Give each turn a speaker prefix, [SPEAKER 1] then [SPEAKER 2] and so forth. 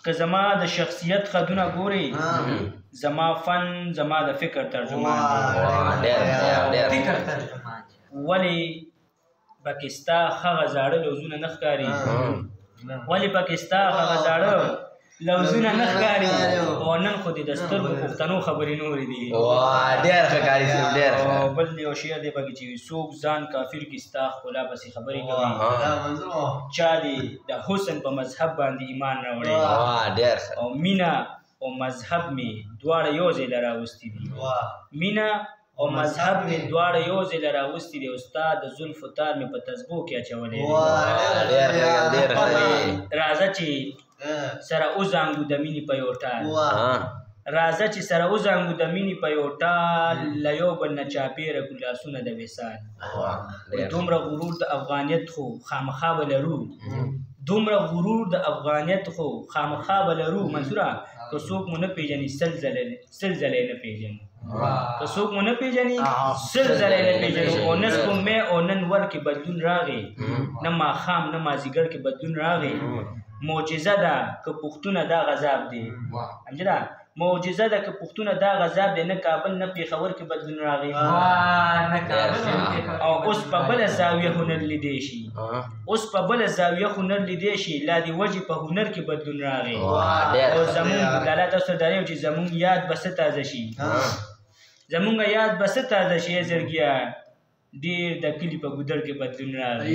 [SPEAKER 1] که زما د شخصیت خدونه ګوري زما فن زما د فکر ترجمان دی ولې پاکستا هغه زاړه لوزونه نه ښکاري ولې پاکستا هغه زاړه لوزونه نه ښکاري او نن خو دې د سترګو پښتنو خبرې نورې دي
[SPEAKER 2] ډېر ښه کاري صاحب ډېر
[SPEAKER 1] او بل یو شعر دی پکې چې څوک ځان کافر کړي ستا ښکلا پسې خبرې کوي چا دې د حسن په مذهب باندې ایمان راوړی
[SPEAKER 2] ډېر ښه
[SPEAKER 1] او مینه او مذهب مې دواړه یو ځای له راوستي دي مینه او مذهب مې دواړه یو ځای له راوستي دي او ستا د زلفو تار مې په تسبو کې اچولی دی راځه چې سره وزانګو د مینې په یو ټال راځه چې سره وزانګو د مینې په یو ټال له یو بل نه چاپېره کړو لاسونه د وصال دومره غرور د افغانیت خو خامخا به لرو دومره غرور د افغانیت خو خامخا به لرو منصوره که څوک مو نه پېژني سل ځله یې نه پېژني که څوک مو نه پېژني سل ځله یې نه پېژني او نه سپوږمۍ او نه نور کې بدلون راغی نه ماښام نه مازدیګر کې بدلون راغی معجزه ده که پښتونه دا غذاب دی همجده معجزه ده که پښتونه دا غذاب دی نه کابل نه پېښور کې بدلون راغی او اوس په بله زاویه هنر لیدی شي اوس په بله زاویه هنر لیدی شي لا د وجې په هنر کې بدلون راغی او زمونږ لالا تاسو ته ډاډ چې زمونږ یاد به څه تازه شي زمونږ یاد به څه تازه شي زړګیه ډېر د کلي په ګودر کې بدلون راغی